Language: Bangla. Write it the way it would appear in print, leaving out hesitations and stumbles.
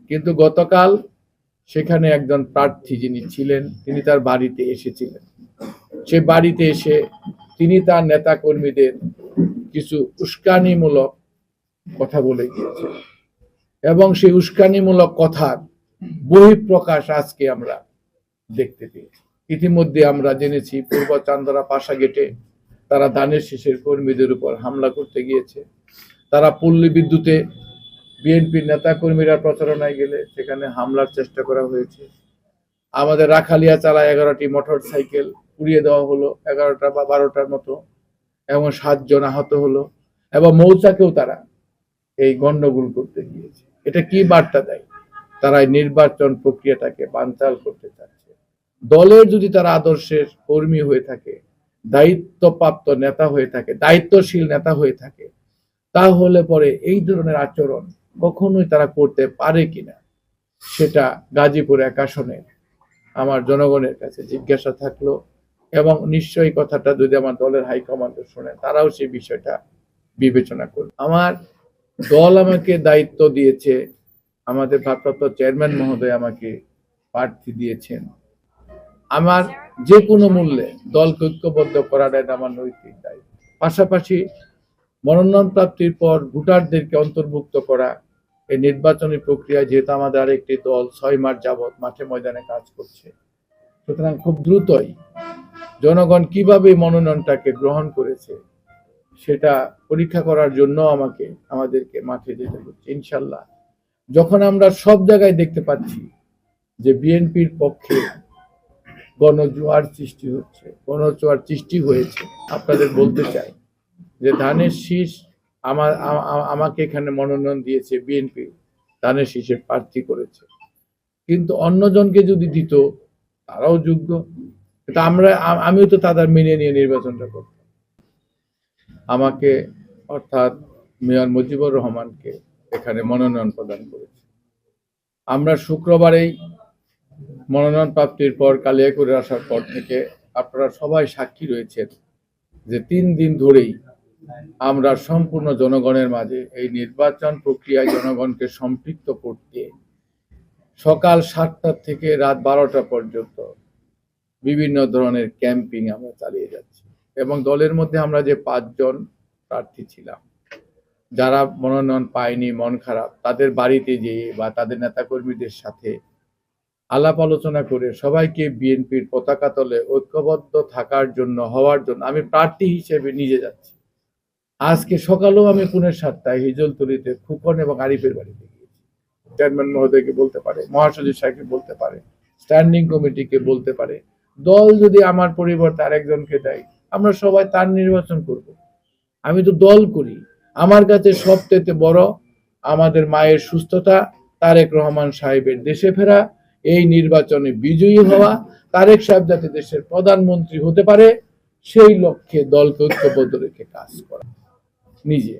কিন্তু গতকাল সেখানে একজন প্রার্থী যিনি ছিলেন তিনি তার বাড়িতে এসেছিলেন। সে বাড়িতে এসে তিনি তার নেতা কর্মীদের কিছু উস্কানিমূলক কথা বলে গিয়েছেন এবং সেই উস্কানিমূলক কথার বহিঃপ্রকাশ আজকে আমরা দেখতে পেয়েছি। ইতিমধ্যে আমরা জেনেছি পূর্ব চান্দরা পাশা গেটে তারা ধানের শীষের কর্মীদের উপর হামলা করতে গিয়েছে। তারা পল্লী বিদ্যুতে বিএনপির নেতা কর্মীরা প্রচারণায় গেলে সেখানে হামলার চেষ্টা করা হয়েছে। আমাদের রাখালিয়া চালা 11টি মোটর সাইকেল পুড়িয়ে দেওয়া হলো 11টা বা 12টার মতো, এবং 7 জন আহত হলো, এবং মৌচাকেও তারা এই গন্ডগোল করতে গিয়েছে। এটা কি বার্তা দেয়? তারা নির্বাচন প্রক্রিয়াটাকে বানচাল করতে চাচ্ছে। দলের যদি তারা আদর্শের কর্মী হয়ে থাকে, দায়িত্বপ্রাপ্ত নেতা হয়ে থাকে, দায়িত্বশীল নেতা হয়ে থাকে, তাহলে পরে এই ধরনের আচরণ কখনোই তারা করতে পারে কিনা সেটা গাজীপুর 1 আসনের আমার জনগণের কাছে জিজ্ঞাসা থাকলো। এবং নিশ্চয়ই কথাটা যদি আমার দলের হাইকমান্ড শোনেন, তারাও সেই বিষয়টা বিবেচনা করবে। আমার দল আমাকে দায়িত্ব দিয়েছে, আমাদের ভারপ্রাপ্ত চেয়ারম্যান মহোদয় আমাকে প্রার্থী দিয়েছেন। আমার যে কোনো মূল্যে দলকে ঐক্যবদ্ধ করাটা আমার নৈতিক দায়িত্ব। পাশাপাশি মনোনয়ন প্রাপ্তির পর ভোটারদেরকে অন্তর্ভুক্ত করা এই নির্বাচনী প্রক্রিয়ায়, যেহেতু আমাদের আরেকটি দল 6 মাস যাবৎ মাঠে ময়দানে কাজ করছে, সুতরাং খুব দ্রুতই জনগণ কিভাবে মনোনয়নটাকে গ্রহণ করেছে সেটা পরীক্ষা করার জন্য আমাদেরকে মাঠে যেতে হচ্ছে। ইনশাল্লাহ যখন আমরা সব জায়গায় দেখতে পাচ্ছি যে বিএনপির পক্ষে গণজোয়ার সৃষ্টি হচ্ছে, গণজোয়ার সৃষ্টি হয়েছে, আপনাদের বলতে চাই যে ধানের শীষ আমাকে এখানে মনোনয়ন দিয়েছে বিএনপি, ধানের শীষে প্রার্থী করেছে, কিন্তু অন্যজনকে যদি দিত তারাও যোগ্য, কিন্তু আমিও তো তাদের মেনে নিয়ে নির্বাচনটা করতাম। আমাকে অর্থাৎ মেয়র মুজিবুর রহমানকে এখানে মনোনয়ন প্রদান করেছে। আমরা শুক্রবারেই মনোনয়ন প্রাপ্তির পর কালিয়াকৈরে আসার পর থেকে আপনারা সবাই সাক্ষী রয়েছেন যে 3 দিন ধরেই আমরা সম্পূর্ণ জনগণের মাঝে এই নির্বাচন প্রক্রিয়ায় জনগণকে সম্পৃক্ত করতে সকাল 7টা থেকে রাত 12টা পর্যন্ত বিভিন্ন ধরনের ক্যাম্পিং আমরা চালিয়ে যাচ্ছি। এবং দলের মধ্যে আমরা যে 5 জন প্রার্থী ছিলাম, যারা মনোনয়ন পায়নি, মন খারাপ, তাদের বাড়িতে যেয়ে বা তাদের নেতাকর্মীদের সাথে আলাপ আলোচনা করে সবাইকে বিএনপির পতাকা তলে ঐক্যবদ্ধ থাকার জন্য, হওয়ার জন্য আমি প্রার্থী হিসেবে নিজে যাচ্ছি। আজকে সকালেও আমি পুনের 7টায় হিজলতলিতে খুকন এবং আরিফের বাড়িতে গিয়েছি। চেয়ারম্যান মহোদয়কে বলতে পারে, মহাসচিব সাহেবকে বলতে পারে, স্ট্যান্ডিং কমিটিকে বলতে পারে, দল যদি আমার পরিবর্তে আরেকজনকে দেয় আমরা সবাই তার নির্বাচন করব। আমি তো দল করি। আমার কাছে সবচেয়ে বড় আমাদের মায়ের সুস্থতা, তারেক রহমান সাহেবের দেশে ফেরা, এই নির্বাচনে বিজয়ী হওয়া, তারেক সাহেব যাতে দেশের প্রধানমন্ত্রী হতে পারে সেই লক্ষ্যে দলকে ঐক্যবদ্ধ রেখে কাজ করা নিজে।